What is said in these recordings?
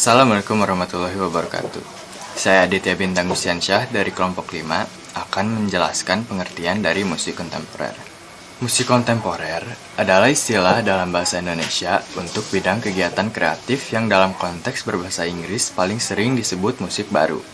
Assalamualaikum warahmatullahi wabarakatuh. Saya Aditya Bintang Gustiansyah dari kelompok 5 akan menjelaskan pengertian dari musik kontemporer. Musik kontemporer adalah istilah dalam bahasa Indonesia untuk bidang kegiatan kreatif yang dalam konteks berbahasa Inggris paling sering disebut musik baru.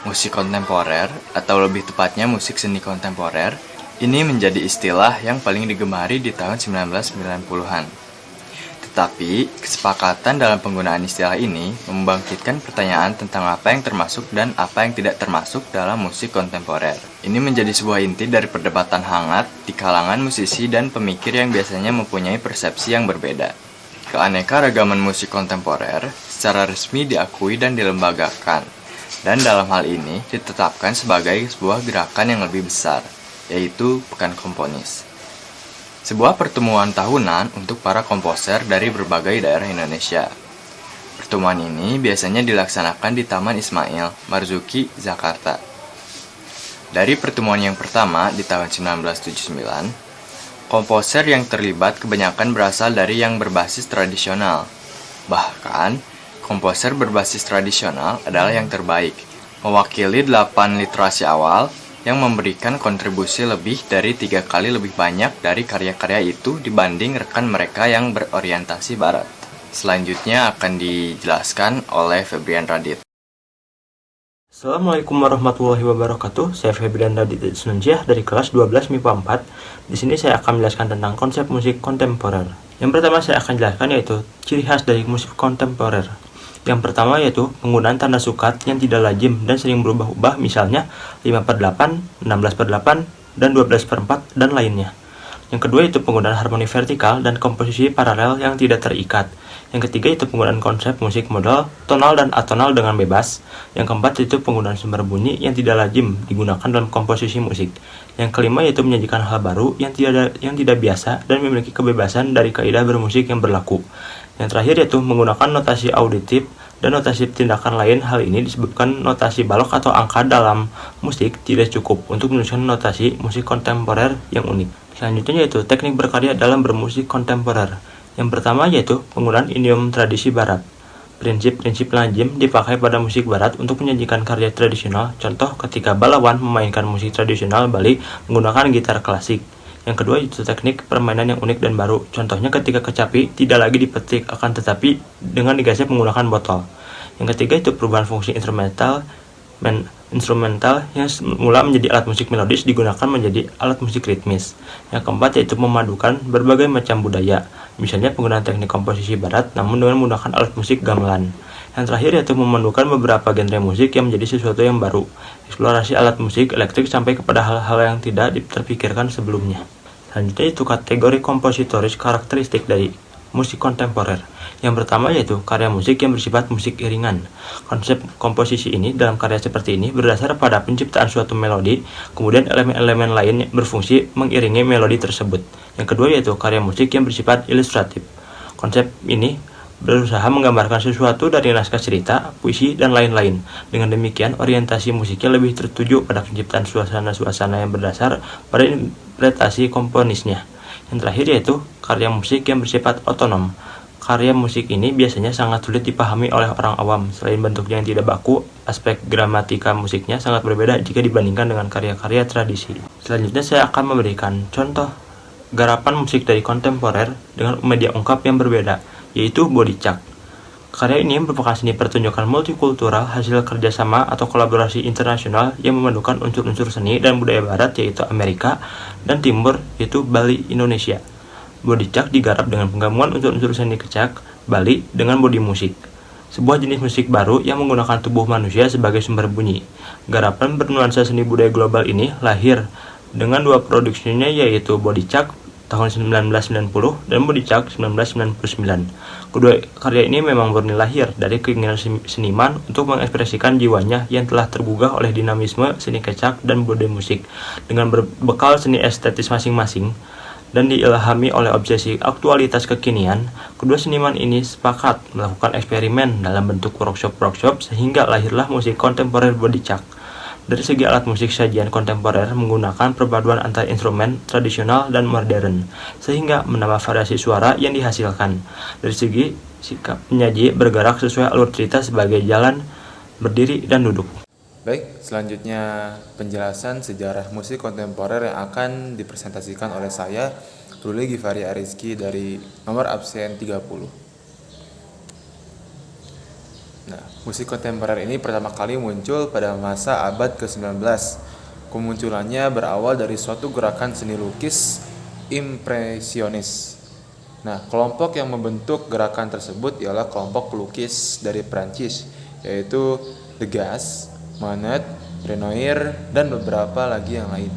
Musik kontemporer, atau lebih tepatnya musik seni kontemporer, ini menjadi istilah yang paling digemari di tahun 1990-an. Tetapi, kesepakatan dalam penggunaan istilah ini membangkitkan pertanyaan tentang apa yang termasuk dan apa yang tidak termasuk dalam musik kontemporer. Ini menjadi sebuah inti dari perdebatan hangat di kalangan musisi dan pemikir yang biasanya mempunyai persepsi yang berbeda. Keanekaragaman musik kontemporer secara resmi diakui dan dilembagakan, dan dalam hal ini ditetapkan sebagai sebuah gerakan yang lebih besar, yaitu Pekan Komponis. Sebuah pertemuan tahunan untuk para komposer dari berbagai daerah Indonesia. Pertemuan ini biasanya dilaksanakan di Taman Ismail Marzuki, Jakarta. Dari pertemuan yang pertama di tahun 1979, komposer yang terlibat kebanyakan berasal dari yang berbasis tradisional. Bahkan, komposer berbasis tradisional adalah yang terbaik, mewakili 8 literasi awal yang memberikan kontribusi lebih dari 3 kali lebih banyak dari karya-karya itu dibanding rekan mereka yang berorientasi barat. Selanjutnya akan dijelaskan oleh Febrian Radit. Assalamualaikum warahmatullahi wabarakatuh. Saya Febrian Radit Sununjiah dari kelas 12 MIPA 4. Di sini saya akan menjelaskan tentang konsep musik kontemporer. Yang pertama saya akan jelaskan yaitu ciri khas dari musik kontemporer. Yang pertama yaitu penggunaan tanda sukat yang tidak lazim dan sering berubah-ubah, misalnya 5/8, 16/8, dan 12/4, dan lainnya. Yang kedua yaitu penggunaan harmoni vertikal dan komposisi paralel yang tidak terikat. Yang ketiga yaitu penggunaan konsep musik modal, tonal dan atonal dengan bebas. Yang keempat yaitu penggunaan sumber bunyi yang tidak lazim digunakan dalam komposisi musik. Yang kelima yaitu menyajikan hal baru yang tidak biasa dan memiliki kebebasan dari kaidah bermusik yang berlaku. Yang terakhir yaitu menggunakan notasi auditif dan notasi tindakan lain. Hal ini disebutkan notasi balok atau angka dalam musik tidak cukup untuk menuliskan notasi musik kontemporer yang unik. Selanjutnya yaitu teknik berkarya dalam bermusik kontemporer. Yang pertama yaitu penggunaan idiom tradisi barat. Prinsip-prinsip lazim dipakai pada musik barat untuk menyajikan karya tradisional. Contoh ketika Balawan memainkan musik tradisional Bali menggunakan gitar klasik. Yang kedua itu teknik permainan yang unik dan baru. Contohnya ketika kecapi tidak lagi dipetik, akan tetapi dengan digesek menggunakan botol. Yang ketiga itu perubahan fungsi instrumental yang semula menjadi alat musik melodis digunakan menjadi alat musik ritmis. Yang keempat yaitu memadukan berbagai macam budaya, misalnya penggunaan teknik komposisi barat namun dengan menggunakan alat musik gamelan. Yang terakhir yaitu memadukan beberapa genre musik yang menjadi sesuatu yang baru, eksplorasi alat musik elektrik sampai kepada hal-hal yang tidak terpikirkan sebelumnya. Selanjutnya itu kategori kompositoris karakteristik dari musik kontemporer. Yang pertama yaitu karya musik yang bersifat musik iringan. Konsep komposisi ini dalam karya seperti ini berdasar pada penciptaan suatu melodi, kemudian elemen-elemen lain berfungsi mengiringi melodi tersebut. Yang kedua yaitu karya musik yang bersifat ilustratif. Konsep ini berusaha menggambarkan sesuatu dari naskah cerita, puisi, dan lain-lain. Dengan demikian, orientasi musiknya lebih tertuju pada penciptaan suasana-suasana yang berdasar pada interpretasi komponisnya. Yang terakhir yaitu karya musik yang bersifat otonom. Karya musik ini biasanya sangat sulit dipahami oleh orang awam. Selain bentuknya yang tidak baku, aspek gramatika musiknya sangat berbeda jika dibandingkan dengan karya-karya tradisi. Selanjutnya saya akan memberikan contoh garapan musik dari kontemporer dengan media ungkap yang berbeda, yaitu bodicak. Karya ini merupakan seni pertunjukan multikultural hasil kerjasama atau kolaborasi internasional yang memadukan unsur-unsur seni dan budaya barat yaitu Amerika dan Timur yaitu Bali, Indonesia. Bodicak digarap dengan penggabungan unsur-unsur seni kecak Bali dengan bodi musik. Sebuah jenis musik baru yang menggunakan tubuh manusia sebagai sumber bunyi. Garapan bernuansa seni budaya global ini lahir dengan dua produksinya yaitu bodicak tahun 1990 dan bodicak 1999. Kedua karya ini memang murni lahir dari keinginan seniman untuk mengekspresikan jiwanya yang telah tergugah oleh dinamisme seni kecak dan bodi musik dengan berbekal seni estetis masing-masing dan diilhami oleh obsesi aktualitas kekinian. Kedua seniman ini sepakat melakukan eksperimen dalam bentuk workshop-workshop sehingga lahirlah musik kontemporer bodicak. Dari segi alat musik, sajian kontemporer menggunakan perpaduan antara instrumen tradisional dan modern, sehingga menambah variasi suara yang dihasilkan. Dari segi sikap penyaji bergerak sesuai alur cerita sebagai jalan, berdiri, dan duduk. Baik, selanjutnya penjelasan sejarah musik kontemporer yang akan dipresentasikan oleh saya, Ruli Givari Ariski dari nomor absen 30. Nah, musik kontemporer ini pertama kali muncul pada masa abad ke-19. Kemunculannya berawal dari suatu gerakan seni lukis impresionis. Nah, kelompok yang membentuk gerakan tersebut ialah kelompok pelukis dari Prancis, yaitu Degas, Manet, Renoir, dan beberapa lagi yang lain.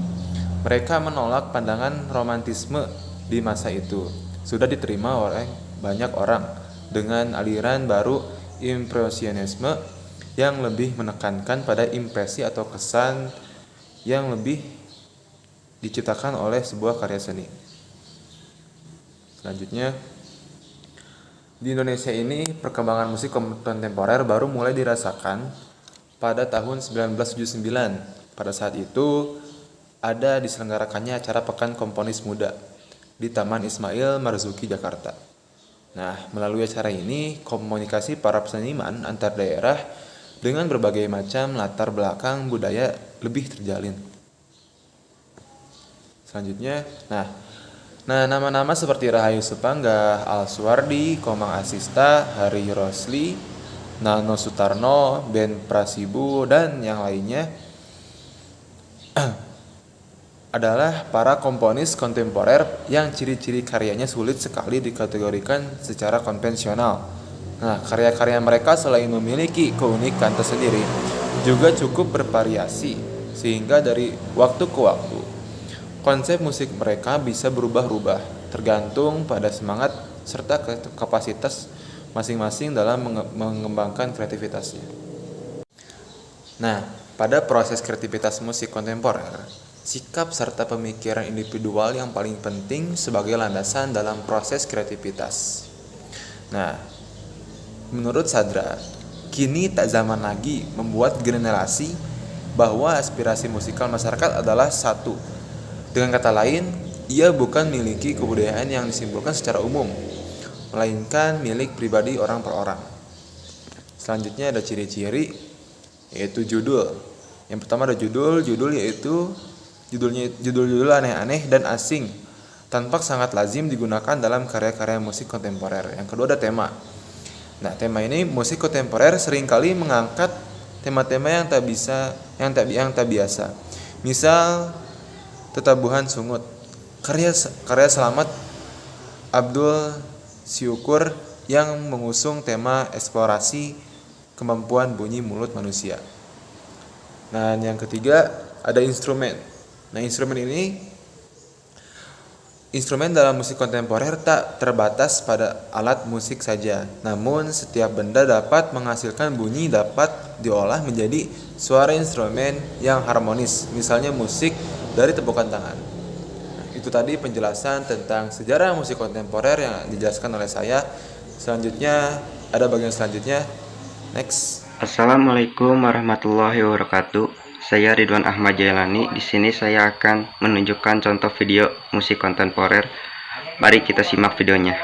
Mereka menolak pandangan romantisme di masa itu. Sudah diterima oleh banyak orang dengan aliran baru impresionisme yang lebih menekankan pada impresi atau kesan yang lebih diciptakan oleh sebuah karya seni. Selanjutnya, di Indonesia ini perkembangan musik kontemporer baru mulai dirasakan pada tahun 1979. Pada saat itu ada diselenggarakannya acara Pekan Komponis Muda di Taman Ismail Marzuki, Jakarta. Nah, melalui acara ini, komunikasi para seniman antar daerah dengan berbagai macam latar belakang budaya lebih terjalin. Selanjutnya, nama-nama seperti Rahayu Supangga, Al Suwardi, Komang Asista, Hari Rosli, Nano Sutarno, Ben Prasibu, dan yang lainnya adalah para komponis kontemporer yang ciri-ciri karyanya sulit sekali dikategorikan secara konvensional. Nah, karya-karya mereka selain memiliki keunikan tersendiri, juga cukup bervariasi, sehingga dari waktu ke waktu, konsep musik mereka bisa berubah-ubah, tergantung pada semangat serta kapasitas masing-masing dalam mengembangkan kreativitasnya. Nah, pada proses kreativitas musik kontemporer, sikap serta pemikiran individual yang paling penting sebagai landasan dalam proses kreativitas. Nah, menurut Sadra, kini tak zaman lagi membuat generasi bahwa aspirasi musikal masyarakat adalah satu. Dengan kata lain, ia bukan miliki kebudayaan yang disimpulkan secara umum, melainkan milik pribadi orang per orang. Selanjutnya ada ciri-ciri, yaitu judul. Yang pertama ada judul yaitu judul aneh-aneh dan asing, tampak sangat lazim digunakan dalam karya-karya musik kontemporer. Yang kedua ada tema. Nah, tema ini musik kontemporer seringkali mengangkat tema-tema yang tak biasa. Misal Tetabuhan Sungut, karya Selamat Abdul Syukur yang mengusung tema eksplorasi kemampuan bunyi mulut manusia. Nah, yang ketiga ada instrumen. Nah, instrumen dalam musik kontemporer tak terbatas pada alat musik saja. Namun, setiap benda dapat menghasilkan bunyi dapat diolah menjadi suara instrumen yang harmonis. Misalnya musik dari tepukan tangan. Nah, itu tadi penjelasan tentang sejarah musik kontemporer yang dijelaskan oleh saya. Selanjutnya, ada bagian selanjutnya. Next. Assalamualaikum warahmatullahi wabarakatuh. Saya Ridwan Ahmad Jailani. Di sini saya akan menunjukkan contoh video musik kontemporer. Mari kita simak videonya.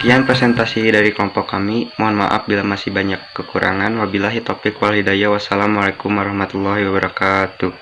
Sekian presentasi dari kelompok kami. Mohon maaf bila masih banyak kekurangan. Wabillahi taufiq wal hidayah. Wassalamualaikum warahmatullahi wabarakatuh.